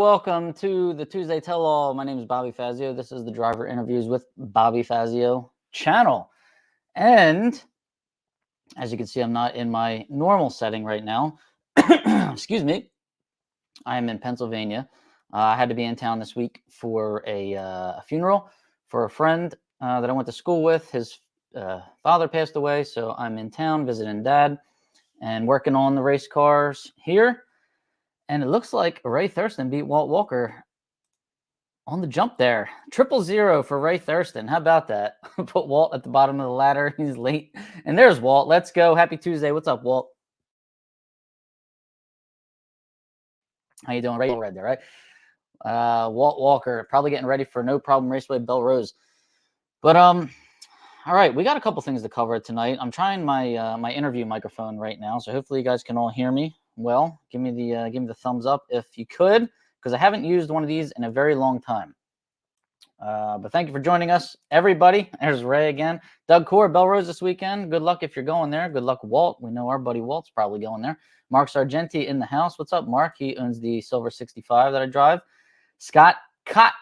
welcome to the Tuesday Tell-All. My name is Bobby Fazio. This is the Driver Interviews with Bobby Fazio channel. And as you can see, I'm not in my normal setting right now. Excuse me. I am in Pennsylvania. I had to be in town this week for a funeral for a friend that I went to school with. His father passed away, so I'm in town visiting Dad and working on the race cars here. And it looks like Ray Thurston beat Walt Walker on the jump there. 000 for Ray Thurston. How about that? Put Walt at the bottom of the ladder. He's late. And there's Walt. Let's go. Happy Tuesday. What's up, Walt? How you doing? Ray red there, right? Walt Walker probably getting ready for No Problem Raceway Belle Rose. But all right, we got a couple things to cover tonight. I'm trying my my interview microphone right now, so hopefully you guys can all hear me well. Give me the thumbs up if you could, because I haven't used one of these in a very long time. But thank you for joining us, everybody. There's Ray again. Doug Core, Belle Rose this weekend. Good luck if you're going there. Good luck, Walt. We know our buddy Walt's probably going there. Mark Sargenti in the house. What's up, Mark? He owns the Silver 65 that I drive. Scott Cott.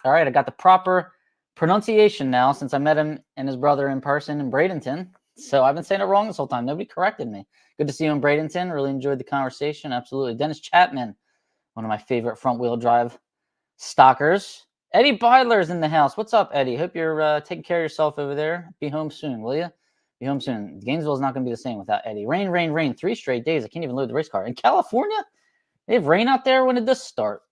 All right, I got the proper pronunciation now since I met him and his brother in person in Bradenton. So I've been saying it wrong this whole time. Nobody corrected me. Good to see you in Bradenton. Really enjoyed the conversation. Absolutely. Dennis Chapman, one of my favorite front-wheel drive stockers. Eddie Beidler's in the house. What's up, Eddie? Hope you're taking care of yourself over there. Be home soon, will you? Be home soon. Gainesville's not going to be the same without Eddie. Rain, rain, rain. 3 straight days. I can't even load the race car. In California, they have rain out there. When did this start?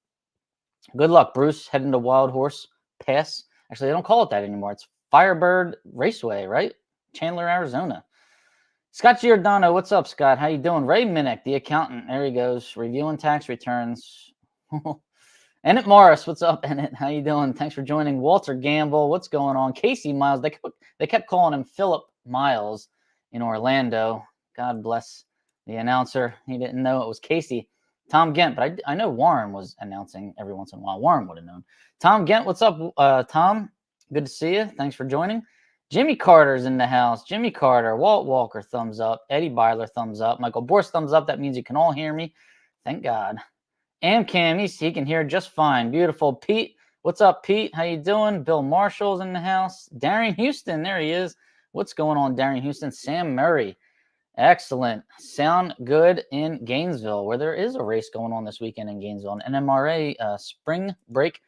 Good luck, Bruce. Heading to Wild Horse Pass. Actually, they don't call it that anymore. It's Firebird Raceway, right? Chandler, Arizona. Scott Giordano. What's up, Scott? How you doing? Ray Minnick, the accountant. There he goes. Reviewing tax returns. Ennett Morris, what's up, Ennett? How you doing? Thanks for joining. Walter Gamble, what's going on? Casey Miles, they kept calling him Philip Miles in Orlando. God bless the announcer. He didn't know it was Casey. Tom Gent, but I know Warren was announcing every once in a while. Warren would have known. Tom Gent, what's up, Tom? Good to see you. Thanks for joining. Jimmy Carter's in the house. Jimmy Carter, Walt Walker, thumbs up. Eddie Beidler, thumbs up. Michael Borst, thumbs up. That means you can all hear me. Thank God. Cam, he can hear just fine. Beautiful. Pete, what's up, Pete? How you doing? Bill Marshall's in the house. Darian Houston, there he is. What's going on, Darian Houston? Sam Murray. Excellent. Sound good in Gainesville, where there is a race going on this weekend in Gainesville, an NMRA spring break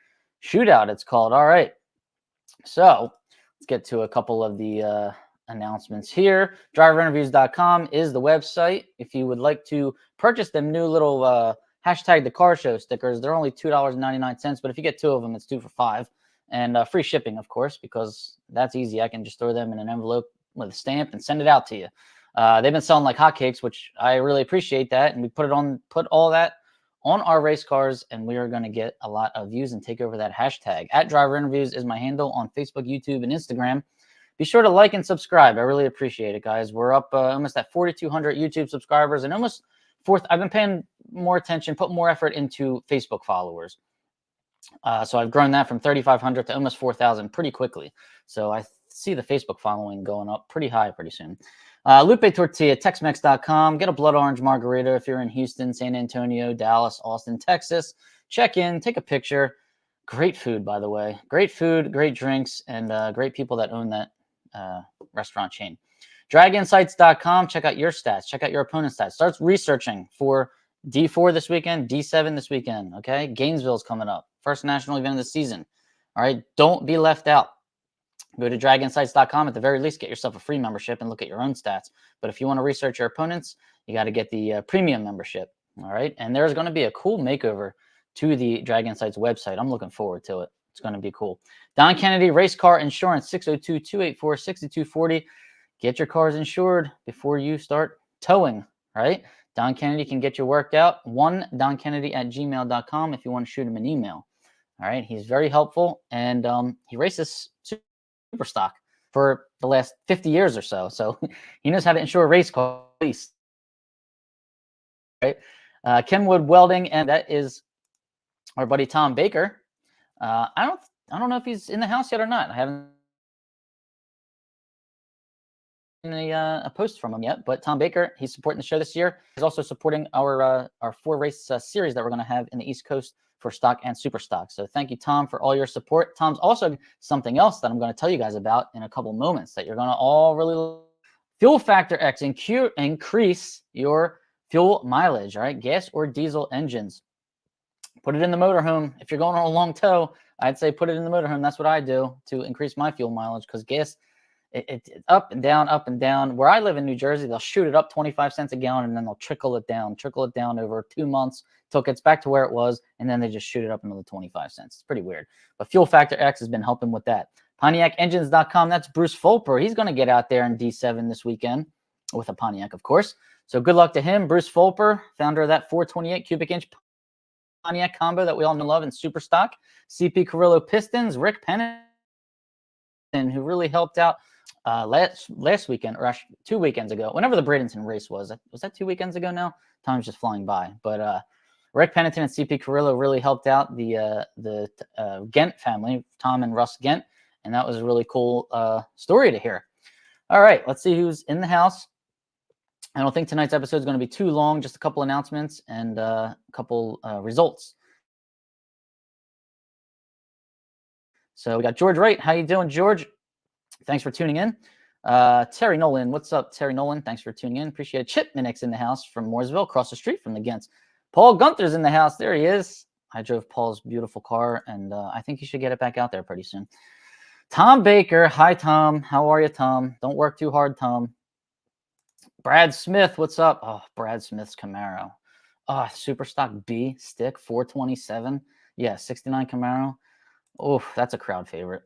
shootout, it's called. All right. So let's get to a couple of the announcements here. Driverinterviews.com is the website. If you would like to purchase them new little hashtag the car show stickers, they're only $2.99, but if you get 2 of them, it's 2 for $5, and free shipping, of course, because that's easy. I can just throw them in an envelope with a stamp and send it out to you. They've been selling like hotcakes, which I really appreciate that, and we put all that on our race cars, and we are going to get a lot of views and take over that hashtag. @DriverInterviews is my handle on Facebook, YouTube, and Instagram. Be sure to like and subscribe. I really appreciate it, guys. We're up almost at 4,200 YouTube subscribers, and almost I've been paying more attention, put more effort into Facebook followers. So I've grown that from 3,500 to almost 4,000 pretty quickly. So I see the Facebook following going up pretty high pretty soon. Lupe Tortilla, Texmex.com. Get a blood orange margarita if you're in Houston, San Antonio, Dallas, Austin, Texas. Check in, take a picture. Great food, by the way. Great food, great drinks, and great people that own that restaurant chain. Draginsights.com. Check out your stats. Check out your opponent's stats. Start researching for D4 this weekend, D7 this weekend, okay? Gainesville's coming up. First national event of the season. All right? Don't be left out. Go to draginsights.com. At the very least, get yourself a free membership and look at your own stats. But if you want to research your opponents, you got to get the premium membership, all right? And there's going to be a cool makeover to the Drag Insights website. I'm looking forward to it. It's going to be cool. Don Kennedy Race Car Insurance, 602-284-6240. Get your cars insured before you start towing, right? Don Kennedy can get you worked out. DonKennedy@gmail.com if you want to shoot him an email. All right. He's very helpful, and he races super stock for the last 50 years or so. So he knows how to insure a race car at least. Right? Kenwood Welding, and that is our buddy Tom Baker. I don't know if he's in the house yet or not. I haven't a post from him yet, but Tom Baker, he's supporting the show this year. He's also supporting our 4-race series that we're going to have in the East Coast for stock and super stock. So thank you, Tom, for all your support. Tom's also something else that I'm going to tell you guys about in a couple moments that you're going to all really Fuel Factor X, increase your fuel mileage, all right? Gas or diesel engines. Put it in the motorhome. If you're going on a long tow, I'd say put it in the motorhome. That's what I do to increase my fuel mileage because gas, it's up and down, up and down. Where I live in New Jersey, they'll shoot it up 25 cents a gallon, and then they'll trickle it down over 2 months till it gets back to where it was, and then they just shoot it up another 25 cents. It's pretty weird. But Fuel Factor X has been helping with that. PontiacEngines.com, that's Bruce Fulper. He's going to get out there in D7 this weekend with a Pontiac, of course. So good luck to him. Bruce Fulper, founder of that 428 cubic inch Pontiac combo that we all know and love in super stock. CP Carrillo Pistons, Rick Pennington, who really helped out last weekend, or actually 2 weekends ago, whenever the Bradenton race was that 2 weekends ago now? Time's just flying by. But Rick Pennington and CP Carrillo really helped out the Gent family, Tom and Russ Gent, and that was a really cool story to hear. All right, let's see who's in the house. I don't think tonight's episode is going to be too long, just a couple announcements and a couple results. So we got George Wright. How you doing, George? Thanks for tuning in. Terry Nolan. What's up, Terry Nolan? Thanks for tuning in. Appreciate it. Chip Minix in the house from Mooresville, across the street from the Gents. Paul Gunther's in the house. There he is. I drove Paul's beautiful car, and I think you should get it back out there pretty soon. Tom Baker. Hi, Tom. How are you, Tom? Don't work too hard, Tom. Brad Smith. What's up? Oh, Brad Smith's Camaro. Oh, Super Stock B stick, 427. Yeah, 69 Camaro. Oh, that's a crowd favorite.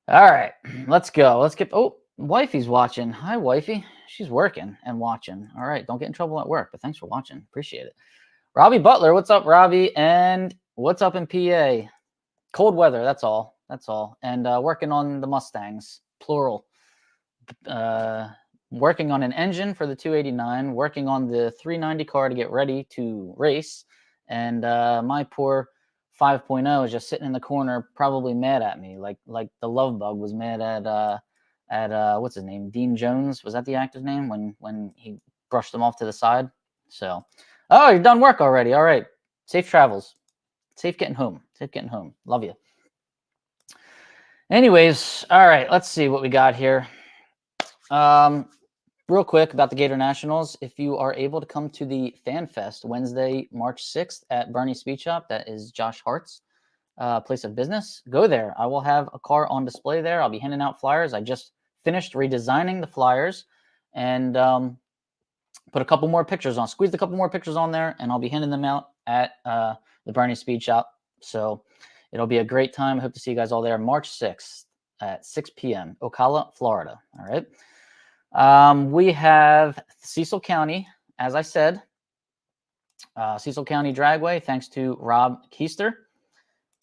All right, let's go. Let's get. Oh, wifey's watching. Hi, wifey. She's working and watching. All right, don't get in trouble at work, but thanks for watching. Appreciate it. Robbie Butler. What's up, Robbie? And what's up in PA? Cold weather. That's all. That's all. And working on the Mustangs, plural. Working on an engine for the 289. Working on the 390 car to get ready to race. And my poor 5.0 is just sitting in the corner, probably mad at me, like the love bug was mad at what's his name, Dean Jones. Was that the actor's name when he brushed him off to the side? So, oh, you're done work already. All right, safe travels, safe getting home, Love you. Anyways, all right, let's see what we got here. Real quick about the Gator Nationals. If you are able to come to the Fan Fest Wednesday, March 6th at Bernie's Speed Shop, that is Josh Hart's place of business, go there. I will have a car on display there. I'll be handing out flyers. I just finished redesigning the flyers and put a couple more pictures on, squeezed a couple more pictures on there, and I'll be handing them out at the Bernie's Speed Shop. So it'll be a great time. I hope to see you guys all there March 6th at 6 p.m., Ocala, Florida. All right. We have Cecil County, as I said, Cecil County Dragway, thanks to Rob Keister.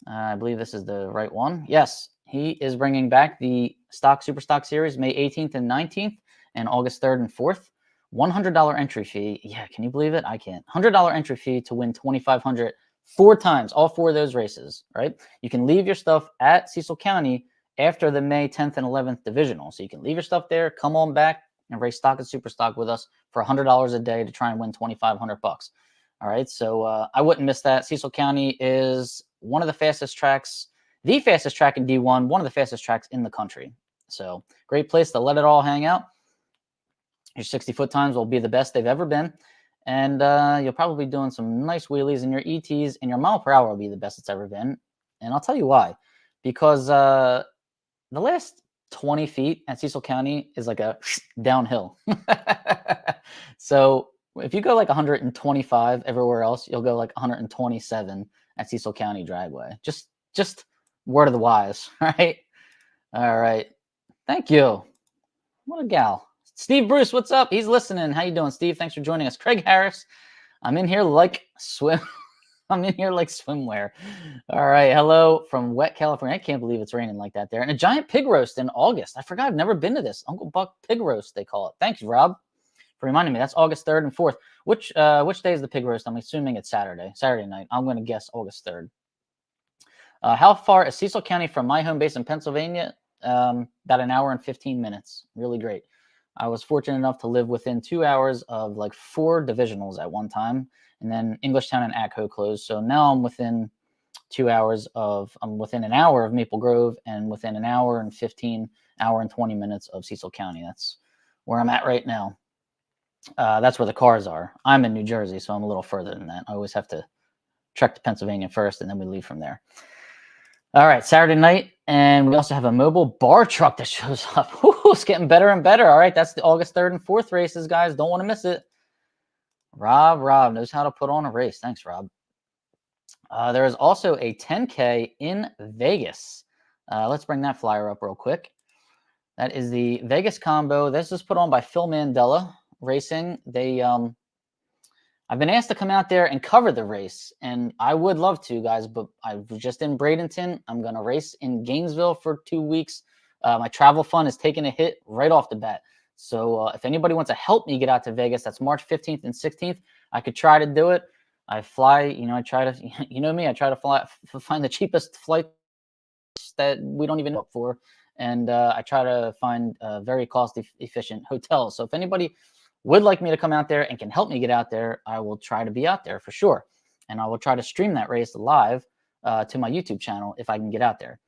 I believe this is the right one. Yes, he is bringing back the Super Stock Series May 18th and 19th and August 3rd and 4th. $100 entry fee. Yeah, can you believe it? I can't. $100 entry fee to win $2,500 4 times, all 4 of those races, right? You can leave your stuff at Cecil County after the May 10th and 11th divisional. So you can leave your stuff there, come on back and race stock and super stock with us for $100 a day to try and win $2,500 bucks. All right. So I wouldn't miss that. Cecil County is one of the fastest tracks, the fastest track in D1, one of the fastest tracks in the country. So great place to let it all hang out. Your 60-foot times will be the best they've ever been. And you'll probably be doing some nice wheelies, and your ETs and your mile per hour will be the best it's ever been. And I'll tell you why. Because the last 20 feet at Cecil County is like a downhill. So if you go like 125 everywhere else, you'll go like 127 at Cecil County Dragway. Just word of the wise, right? All right. Thank you. What a gal. Steve Bruce, what's up? He's listening. How you doing, Steve? Thanks for joining us. Craig Harris, I'm in here like I'm in here like swimwear. All right. Hello from wet California. I can't believe it's raining like that there. And a giant pig roast in August. I forgot. I've never been to this. Uncle Buck pig roast, they call it. Thanks, Rob, for reminding me. That's August 3rd and 4th. Which day is the pig roast? I'm assuming it's Saturday night. I'm going to guess August 3rd. How far is Cecil County from my home base in Pennsylvania? About an hour and 15 minutes. Really great. I was fortunate enough to live within 2 hours of like 4 divisionals at one time, and then Englishtown and Atco closed. So now I'm within 2 hours of, I'm within an hour of Maple Grove and within an hour and 20 minutes of Cecil County. That's where I'm at right now. That's where the cars are. I'm in New Jersey, so I'm a little further than that. I always have to trek to Pennsylvania first, and then we leave from there. All right, Saturday night, and we also have a mobile bar truck that shows up. It's getting better and better. All right, that's the August 3rd and 4th races, guys. Don't want to miss it. Rob knows how to put on a race. Thanks, Rob. There is also a 10K in Vegas. Let's bring that flyer up real quick. That is the Vegas Combo. This is put on by Phil Mandela Racing. They I've been asked to come out there and cover the race, and I would love to, guys, but I was just in Bradenton. I'm going to race in Gainesville for 2 weeks. My travel fund is taking a hit right off the bat. So if anybody wants to help me get out to Vegas, that's March 15th and 16th. I could try to do it. I fly, I try to, me, I try to find the cheapest flight that we don't even know for. And I try to find very cost-efficient hotels. So if anybody would like me to come out there and can help me get out there, I will try to be out there for sure. And I will try to stream that race live to my YouTube channel if I can get out there.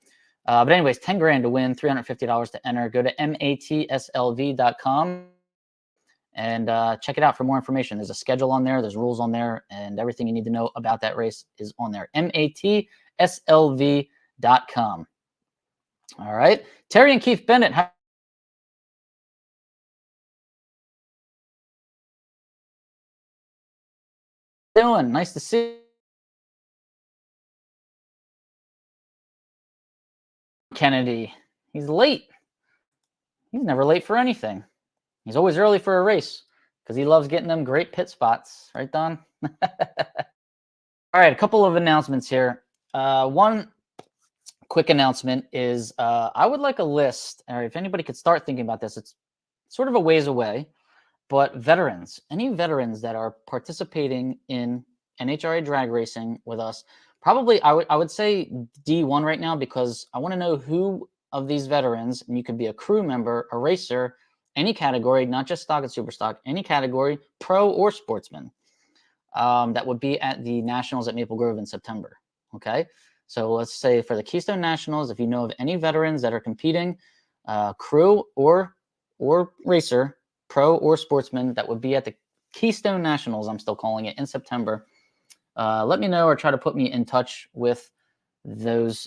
But anyways, 10 grand to win, $350 to enter. Go to matslv.com and check it out for more information. There's a schedule on there. There's rules on there. And everything you need to know about that race is on there. matslv.com. All right. Terry and Keith Bennett. Doing? Nice to see you. Kennedy. He's late. He's never late for anything. He's always early for a race because he loves getting them great pit spots. Right, Don? All right, a couple of announcements here. One quick announcement is I would like a list, or if anybody could start thinking about this, it's sort of a ways away, but veterans, any veterans that are participating in NHRA drag racing with us, probably I would say D1 right now, because I want to know who of these veterans, and you could be a crew member, a racer, any category, not just stock and super stock, any category, pro or sportsman, that would be at the Nationals at Maple Grove in September. Okay, so let's say for the Keystone Nationals, if you know of any veterans that are competing, crew or racer, pro or sportsman, that would be at the Keystone Nationals, I'm still calling it, in September, let me know or try to put me in touch with those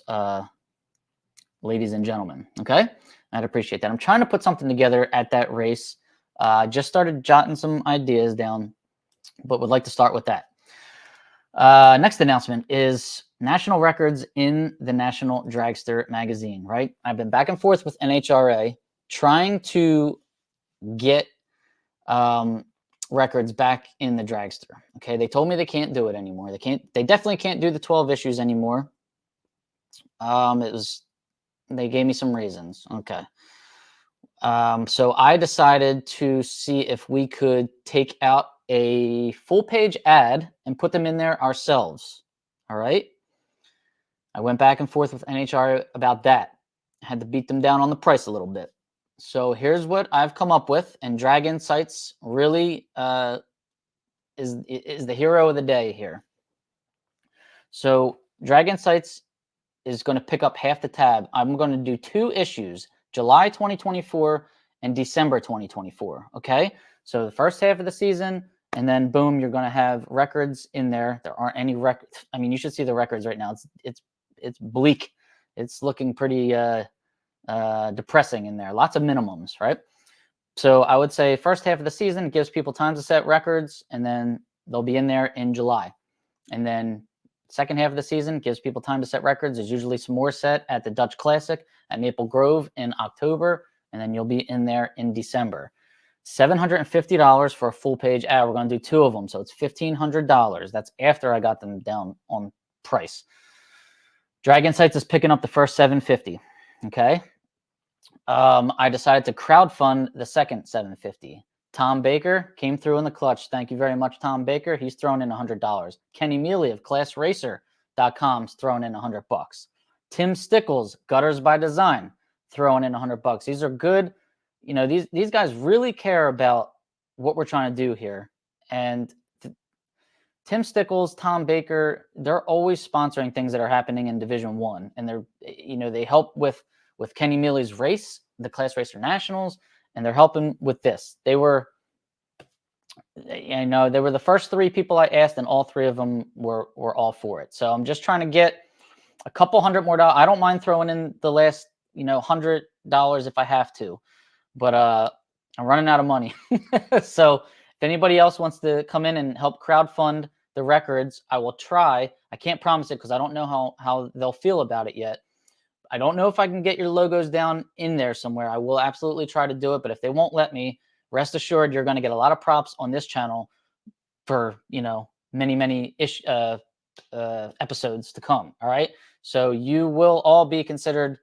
ladies and gentlemen. Okay, I'd appreciate that. I'm trying to put something together at that race. Just started jotting some ideas down, but would like to start with that. Next announcement is national records in the National Dragster magazine, right? I've been back and forth with NHRA trying to get records back in the dragster. Okay, they told me they can't do it anymore. They definitely can't do the 12 issues anymore. They gave me some reasons. Okay. So I decided to see if we could take out a full page ad and put them in there ourselves. All right. I went back and forth with NHRA about that. I had to beat them down on the price a little bit. So here's what I've come up with, and Drag Insights really is the hero of the day here. So Drag Insights is going to pick up half the tab. I'm going to do 2 issues, July 2024 and December 2024. Okay, so the first half of the season, and then boom, you're going to have records in there. There aren't any records. I mean, you should see the records right now. It's bleak. It's looking pretty depressing in there. Lots of minimums, right? So I would say first half of the season gives people time to set records, and then they'll be in there in July. And then second half of the season gives people time to set records. There's usually some more set at the Dutch Classic at Maple Grove in October, and then you'll be in there in December. $750 for a full page ad. We're going to do 2 of them, so it's $1,500. That's after I got them down on price. Drag Insights is picking up the first $750. Okay. I decided to crowdfund the second $750. Tom Baker came through in the clutch. Thank you very much, Tom Baker. He's thrown in $100. Kenny Mealy of ClassRacer.com's thrown in $100. Tim Stickles, Gutters by Design, throwing in $100. These are good you know, these guys really care about what we're trying to do here. And Tim Stickles, Tom Baker, they're always sponsoring things that are happening in Division One, and they're, you know, they help with Kenny Mealy's race, the Class Racer Nationals, and they're helping with this. They were, you know, they were the first three people I asked, and all three of them were all for it. So I'm just trying to get a couple $100 more. I don't mind throwing in the last, you know, $100 if I have to, but I'm running out of money. So if anybody else wants to come in and help crowdfund the records, I will try. I can't promise it because I don't know how they'll feel about it yet. I don't know if I can get your logos down in there somewhere. I will absolutely try to do it, but if they won't let me, rest assured you're going to get a lot of props on this channel for, you know, many episodes to come. All right, so you will all be considered,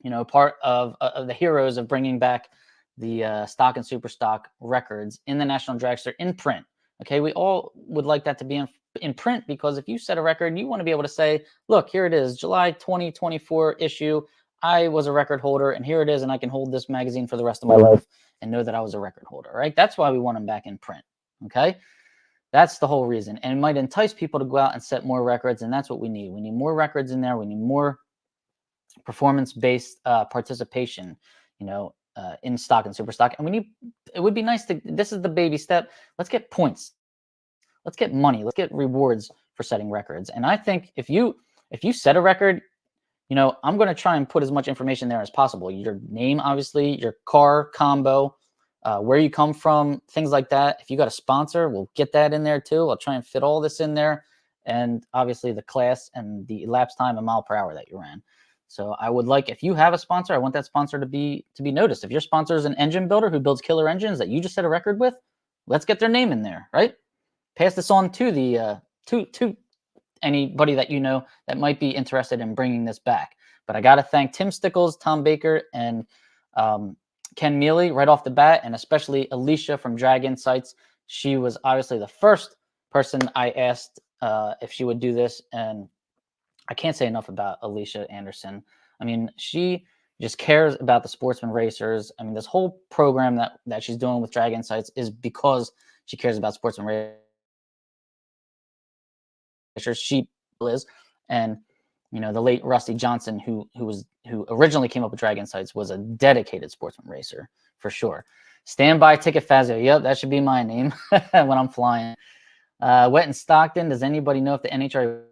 you know, part of the heroes of bringing back the stock and super stock records in the National Dragster in print. Okay, we all would like that to be in print, because if you set a record, you want to be able to say, look, here it is, July 2024 issue. I was a record holder, and here it is, and I can hold this magazine for the rest of my life and know that I was a record holder, right? That's why we want them back in print, okay? That's the whole reason. And it might entice people to go out and set more records, and that's what we need. We need more records in there. We need more performance-based participation, you know, in stock and super stock. And we need, it would be nice to, this is the baby step. Let's get points. Let's get money. Let's get rewards for setting records. And I think if you set a record, you know, I'm going to try and put as much information there as possible. Your name, obviously, your car combo, where you come from, things like that. If you got a sponsor, we'll get that in there too. I'll try and fit all this in there. And obviously the class and the elapsed time and mile per hour that you ran. So I would like, if you have a sponsor, I want that sponsor to be noticed. If your sponsor is an engine builder who builds killer engines that you just set a record with, let's get their name in there, right? Pass this on to the to anybody that you know that might be interested in bringing this back. But I got to thank Tim Stickles, Tom Baker, and Ken Mealy right off the bat, and especially Alicia from Drag Insights. She was obviously the first person I asked if she would do this, and I can't say enough about Alicia Anderson. I mean, she just cares about the sportsman racers. I mean, this whole program that she's doing with Drag Insights is because she cares about sportsman racers. She is, and you know, the late Rusty Johnson, who originally came up with Drag Insights, was a dedicated sportsman racer for sure. Standby Ticket Fazio. Yep, that should be my name when I'm flying. Wet in Stockton. Does anybody know if the NHRA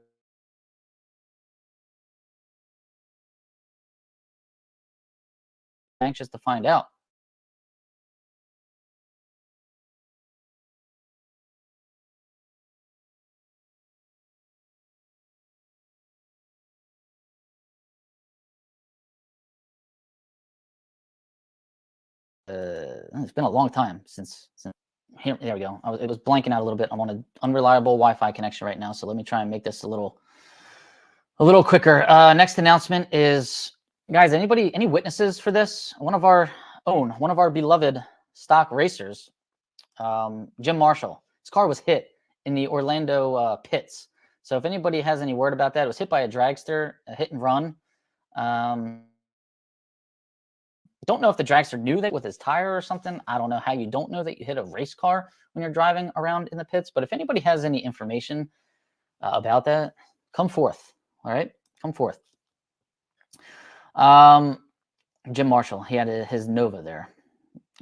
anxious to find out? It's been a long time since here. There we go. It was blanking out a little bit. I'm on an unreliable Wi-Fi connection right now, so let me try and make this a little quicker. Next announcement is, guys, any witnesses for this? One of our beloved stock racers, Jim Marshall. His car was hit in the Orlando pits. So if anybody has any word about that, it was hit by a dragster, a hit and run. Don't know if the dragster knew that with his tire or something. I don't know how you don't know that you hit a race car when you're driving around in the pits. But if anybody has any information about that, come forth. All right, come forth. Jim Marshall, he had his Nova there,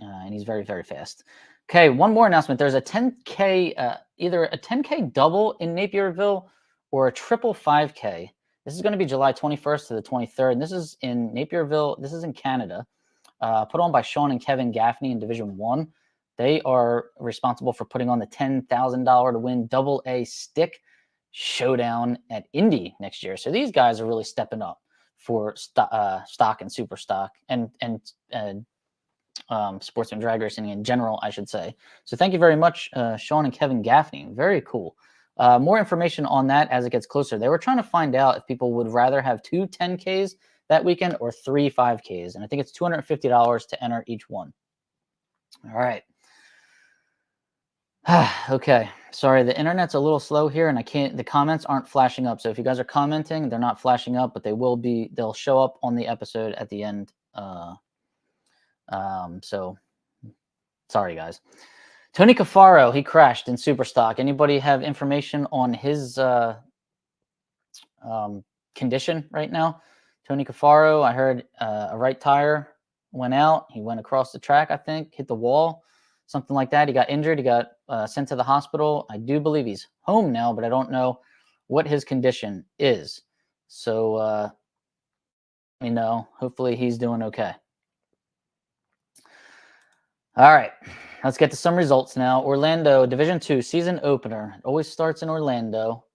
and he's very, very fast. Okay, one more announcement. There's a 10K, either a 10K double in Napierville or a triple 5K. This is going to be July 21st to the 23rd. And this is in Napierville. This is in Canada. Put on by Sean and Kevin Gaffney in Division 1. They are responsible for putting on the $10,000 to win double A stick showdown at Indy next year. So these guys are really stepping up for stock and super stock and sportsman drag racing in general, I should say. So thank you very much, Sean and Kevin Gaffney. Very cool. More information on that as it gets closer. They were trying to find out if people would rather have 2 10Ks that weekend or 3 5Ks. And I think it's $250 to enter each one. All right. Okay. Sorry, the internet's a little slow here and the comments aren't flashing up. So if you guys are commenting, they're not flashing up, but they'll show up on the episode at the end So sorry, guys. Tony Cafaro, he crashed in Superstock. Anybody have information on his condition right now? Tony Cafaro, I heard a right tire went out. He went across the track, I think, hit the wall, something like that. He got injured. He got sent to the hospital. I do believe he's home now, but I don't know what his condition is. So let me know. Hopefully he's doing okay. All right, let's get to some results now. Orlando, Division II season opener. It always starts in Orlando.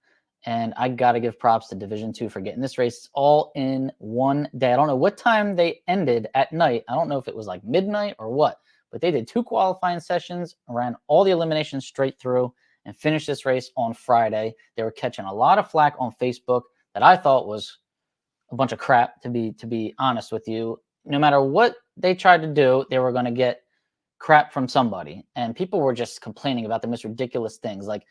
And I got to give props to Division II for getting this race all in one day. I don't know what time they ended at night. I don't know if it was like midnight or what, but they did 2 qualifying sessions, ran all the eliminations straight through, and finished this race on Friday. They were catching a lot of flack on Facebook that I thought was a bunch of crap, to be honest with you. No matter what they tried to do, they were going to get crap from somebody. And people were just complaining about the most ridiculous things. Like,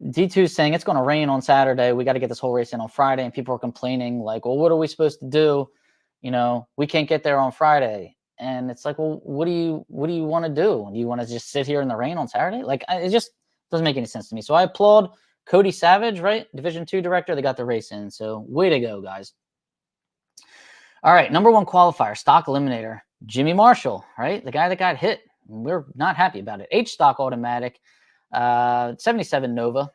D2 saying it's going to rain on Saturday. We got to get this whole race in on Friday. And people are complaining like, well, what are we supposed to do? You know, we can't get there on Friday. And it's like, well, what do you want to do? Do you want to just sit here in the rain on Saturday? Like, it just doesn't make any sense to me. So I applaud Cody Savage, right? Division II director. They got the race in. So way to go, guys. All right. Number 1 qualifier, stock eliminator, Jimmy Marshall, right? The guy that got hit. We're not happy about it. H stock automatic. 77 Nova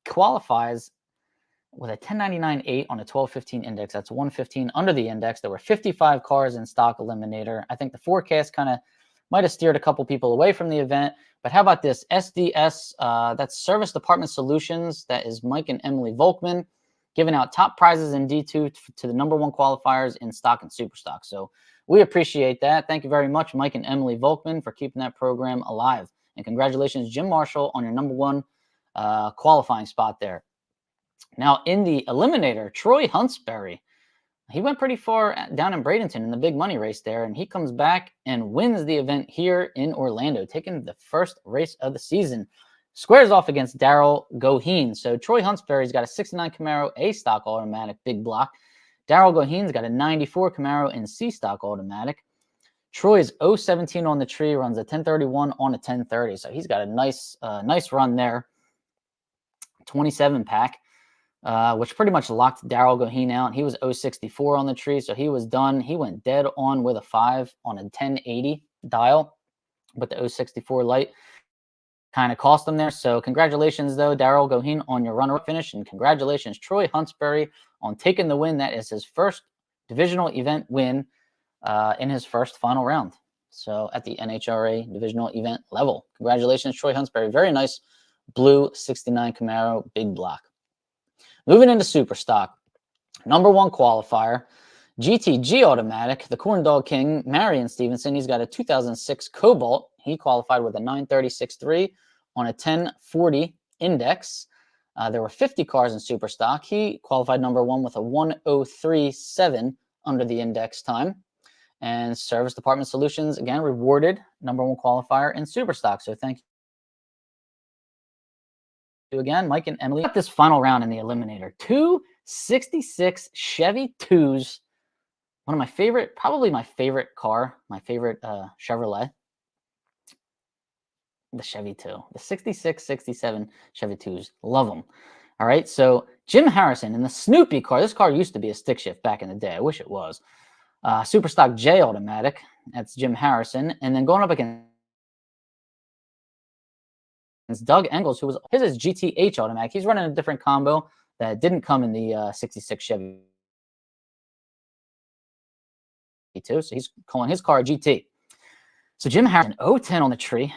qualifies with a 1099.8 on a 1215 index. That's 115 under the index. There were 55 cars in stock eliminator. I think the forecast kind of might have steered a couple people away from the event. But how about this? SDS, that's Service Department Solutions. That is Mike and Emily Volkman giving out top prizes in D2 to the number 1 qualifiers in stock and super stock. So we appreciate that. Thank you very much, Mike and Emily Volkman, for keeping that program alive. And congratulations, Jim Marshall, on your number 1 qualifying spot there. Now, in the eliminator, Troy Huntsberry, he went pretty far down in Bradenton in the big money race there, and he comes back and wins the event here in Orlando, taking the first race of the season. Squares off against Daryl Goheen. So Troy Huntsberry's got a 69 Camaro A-stock automatic big block. Daryl Goheen's got a 94 Camaro in C-stock automatic. Troy's 017 on the tree, runs a 1031 on a 1030. So he's got a nice run there. 27 pack, which pretty much locked Daryl Goheen out. He was 064 on the tree, so he was done. He went dead on with a 5 on a 1080 dial, but the 064 light kind of cost him there. So congratulations, though, Daryl Goheen, on your runner-up finish, and congratulations, Troy Huntsberry, on taking the win. That is his first divisional event win in his first final round. So at the NHRA divisional event level. Congratulations, Troy Huntsberry. Very nice blue 69 Camaro big block. Moving into super stock. Number 1 qualifier, GTG automatic, the Corn Dog King, Marion Stevenson. He's got a 2006 Cobalt. He qualified with a 936.3 on a 1040 index. There were 50 cars in super stock. He qualified number 1 with a 1037 under the index time. And Service Department Solutions, again, rewarded number 1 qualifier in super stock. So thank you again, Mike and Emily. Got this final round in the eliminator. 266 Chevy 2s. One of my favorite, probably my favorite car, my favorite Chevrolet. The Chevy 2. The 66, 67 Chevy 2s. Love them. All right, so Jim Harrison in the Snoopy car. This car used to be a stick shift back in the day. I wish it was. Superstock J automatic. That's Jim Harrison. And then going up against Doug Engels, who was his is GTH automatic. He's running a different combo that didn't come in the 66 Chevy 2. So he's calling his car a GT. So Jim Harrison, 010 on the tree,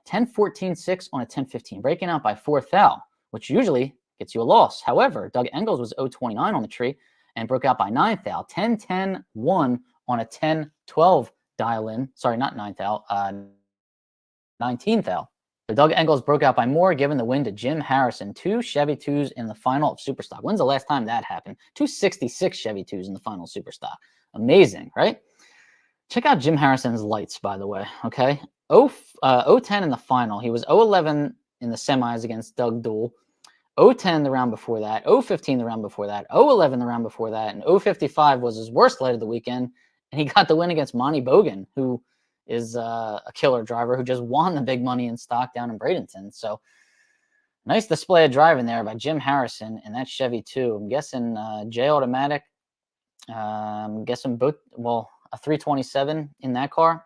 1014.6 on a 1015, breaking out by 4 thou, which usually gets you a loss. However, Doug Engels was 029 on the tree and broke out by 9 thou, 1010.1 on a 1012 dial in. Sorry, not 9 thou, 19 thou. So Doug Engels broke out by more, giving the win to Jim Harrison. 2 Chevy 2s in the final of Superstock. When's the last time that happened? 266 Chevy 2s in the final of Superstock. Amazing, right? Check out Jim Harrison's lights, by the way, okay? 010 in the final. He was 011 in the semis against Doug Duell. 010 the round before that. 015 the round before that. 011 the round before that. And 055 was his worst light of the weekend and he got the win against Monty Bogan, who is a killer driver who just won the big money in stock down in Bradenton. So nice display of driving there by Jim Harrison and that Chevy too. I'm guessing J Automatic. I'm guessing both. Well, a 327 in that car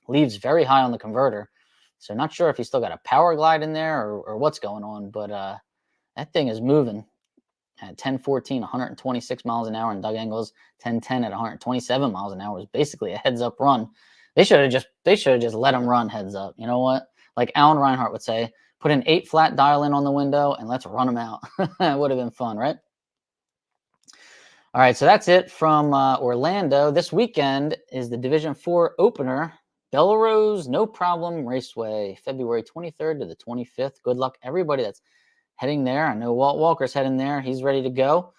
leaves very high on the converter. So not sure if he's still got a power glide in there or what's going on, but that thing is moving at 1014, 126 miles an hour, and Doug Engels 1010 at 127 miles an hour is basically a heads up run. They should have just let him run heads up. You know what? Like Alan Reinhart would say, put an 8 flat dial in on the window and let's run him out. It would have been fun, right? All right, so that's it from Orlando. This weekend is the Division 4 opener. Belle Rose, No Problem Raceway, February 23rd to the 25th. Good luck, everybody that's heading there. I know Walt Walker's heading there. He's ready to go.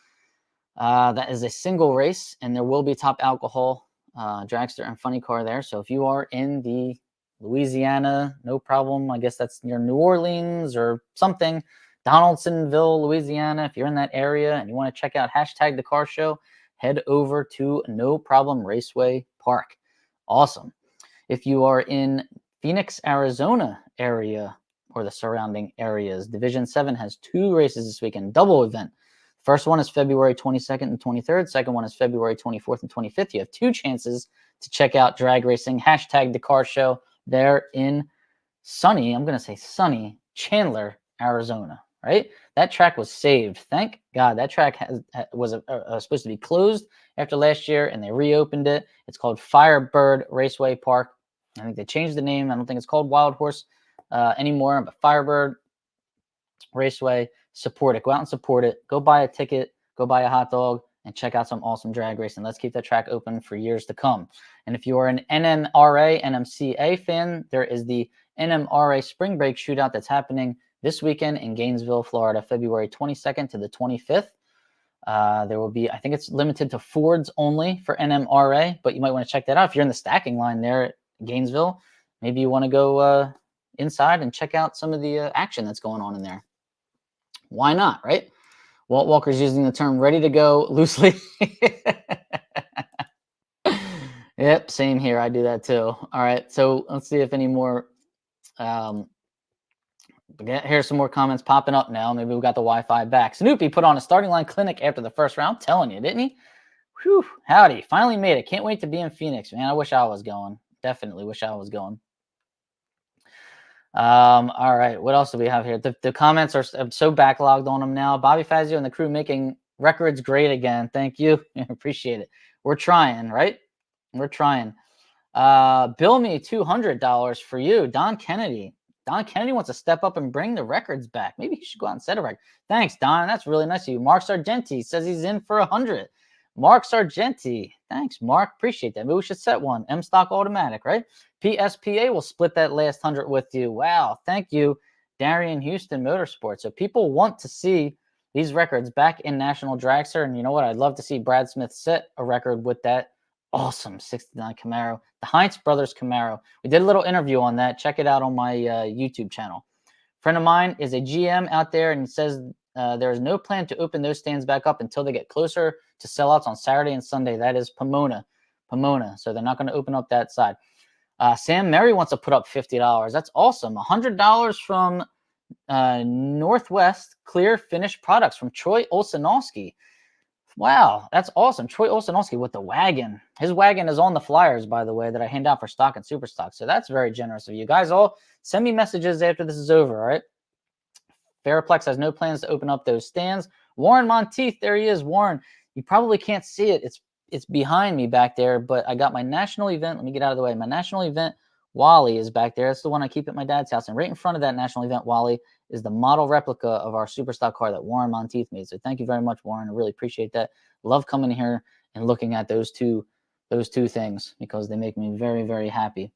That is a single race, and there will be top alcohol dragster and funny car there. So if you are in the Louisiana, No Problem, I guess that's near New Orleans or something, Donaldsonville, Louisiana, if you're in that area and you want to check out hashtag the car show, head over to No Problem Raceway Park. Awesome. If you are in Phoenix, Arizona area or the surrounding areas, Division 7 has 2 races this weekend, double event. First one is February 22nd and 23rd. Second one is February 24th and 25th. You have 2 chances to check out drag racing. Hashtag the car show there in sunny, I'm going to say sunny, Chandler, Arizona, right? That track was saved. Thank God. That track was supposed to be closed after last year, and they reopened it. It's called Firebird Raceway Park. I think they changed the name. I don't think it's called Wild Horse anymore, but Firebird Raceway. Support it. Go out and support it. Go buy a ticket. Go buy a hot dog and check out some awesome drag racing. Let's keep that track open for years to come. And if you are an NNRA, NMCA fan, there is the NMRA Spring Break Shootout that's happening this weekend in Gainesville, Florida, February 22nd to the 25th. There will be, I think it's limited to Fords only for NMRA, but you might want to check that out. If you're in the stacking line there at Gainesville, maybe you want to go inside and check out some of the action that's going on in there. Why not, right? Walt Walker's using the term ready to go loosely. Yep, same here. I do that too. All right, so let's see if any more. Here's some more comments popping up now. Maybe we got the Wi-Fi back. Snoopy put on a starting line clinic after the first round. I'm telling you, didn't he? Whew, howdy. Finally made it. Can't wait to be in Phoenix, man. I wish I was going. Definitely wish I was going. All right, what else do we have here? The comments are so backlogged on them now. Bobby Fazio and the crew making records great again. Thank you. Appreciate it. We're trying, right? We're trying. Bill me $200 for you, Don Kennedy. Don Kennedy wants to step up and bring the records back. Maybe he should go out and set a record. Thanks, Don. That's really nice of you. Mark Sargenti says he's in for 100. Mark Sargenti. Thanks, Mark. Appreciate that. Maybe we should set one. M-Stock Automatic, right? PSPA will split that last 100 with you. Wow. Thank you, Darian Houston Motorsports. So people want to see these records back in National Dragster. And you know what? I'd love to see Brad Smith set a record with that awesome 69 Camaro, the Heinz Brothers Camaro. We did a little interview on that. Check it out on my YouTube channel. A friend of mine is a GM out there and says there is no plan to open those stands back up until they get closer to sellouts on Saturday and Sunday. That is Pomona. So they're not going to open up that side. Sam Mary wants to put up $50. That's awesome. $100 from Northwest Clear Finished Products from Troy Olsenowski. Wow, that's awesome. Troy Olsenowski with the wagon. His wagon is on the flyers, by the way, that I hand out for stock and super stock. So that's very generous of you guys. All send me messages after this is over, all right? Faraplex has no plans to open up those stands. Warren Monteith, there he is. Warren, you probably can't see it. It's behind me back there, but I got my national event. Let me get out of the way. My national event Wally is back there. That's the one I keep at my dad's house. And right in front of that national event Wally is the model replica of our super stock car that Warren Monteith made. So thank you very much, Warren. I really appreciate that. Love coming here and looking at those two things because they make me very, very happy.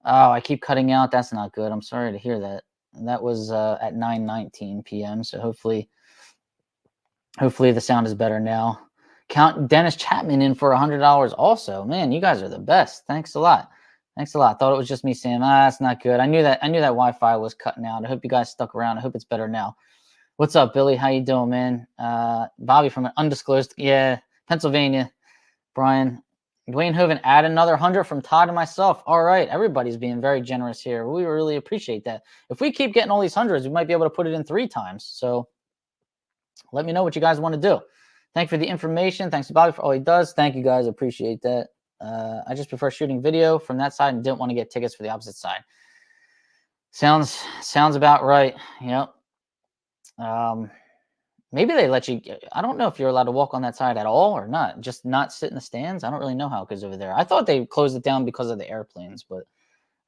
Oh, I keep cutting out. That's not good. I'm sorry to hear that. And that was at 9:19 p.m. So hopefully the sound is better now. Count Dennis Chapman in for $100 also. Man, you guys are the best. Thanks a lot. Thought it was just me, Sam. That's not good. I knew that Wi-Fi was cutting out. I hope you guys stuck around. I hope it's better now. What's up, Billy? How you doing, man? Bobby from an undisclosed, Pennsylvania. Brian, Dwayne Hoven, add another 100 from Todd and myself. All right. Everybody's being very generous here. We really appreciate that. If we keep getting all these hundreds, we might be able to put it in 3 times. So let me know what you guys want to do. Thank you for the information. Thanks to Bobby for all he does. Thank you guys. Appreciate that. I just prefer shooting video from that side and didn't want to get tickets for the opposite side. Sounds about right. Yep. Maybe they let you. I don't know if you're allowed to walk on that side at all or not. Just not sit in the stands. I don't really know how it goes over there. I thought they closed it down because of the airplanes, but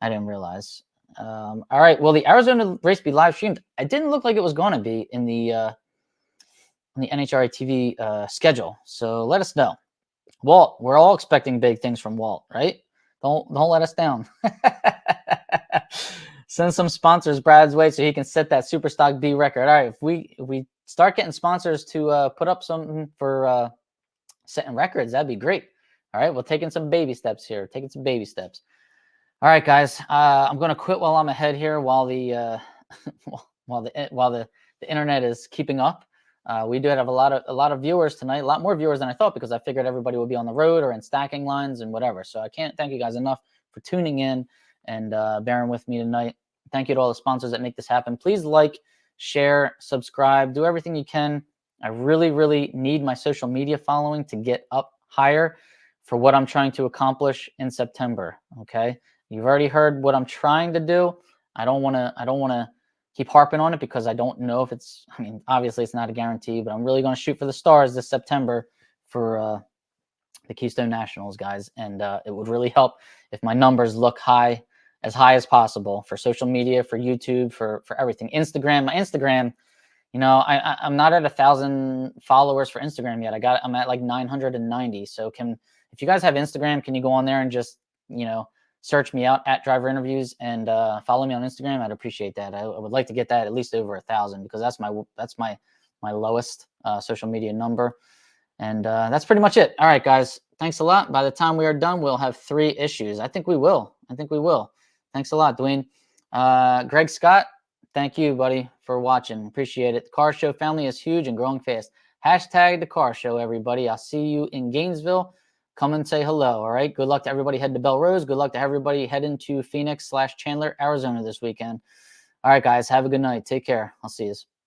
I didn't realize. All right. Will the Arizona race be live streamed? It didn't look like it was going to be in the NHRA TV schedule. So let us know. Walt, we're all expecting big things from Walt, right? Don't let us down. Send some sponsors Brad's way so he can set that Super Stock B record. All right, if we start getting sponsors to put up something for setting records, that'd be great. All right, we're taking some baby steps here. Taking some baby steps. All right, guys. I'm gonna quit while I'm ahead here, while the while the internet is keeping up. We do have a lot of viewers tonight, a lot more viewers than I thought, because I figured everybody would be on the road or in stacking lines and whatever. So I can't thank you guys enough for tuning in and bearing with me tonight. Thank you to all the sponsors that make this happen. Please like, share, subscribe, do everything you can. I really, really need my social media following to get up higher for what I'm trying to accomplish in September. Okay, you've already heard what I'm trying to do. I don't want to keep harping on it because I don't know if it's, I mean, obviously it's not a guarantee, but I'm really going to shoot for the stars this September for the Keystone Nationals, guys. And it would really help if my numbers look as high as possible for social media, for YouTube, for everything. Instagram, my Instagram, you know, I'm not at 1,000 followers for Instagram yet. I'm at like 990. So if you guys have Instagram, can you go on there and just, you know, search me out at Driver Interviews and follow me on Instagram? I'd appreciate that. I would like to get that at least over 1,000, because that's my lowest social media number. And that's pretty much it. All right, guys. Thanks a lot. By the time we are done, we'll have 3 issues. I think we will. Thanks a lot, Dwayne. Greg Scott, thank you, buddy, for watching. Appreciate it. The Car Show family is huge and growing fast. Hashtag the Car Show, everybody. I'll see you in Gainesville. Come and say hello, all right? Good luck to everybody heading to Belle Rose. Good luck to everybody heading to Phoenix/Chandler, Arizona this weekend. All right, guys. Have a good night. Take care. I'll see you.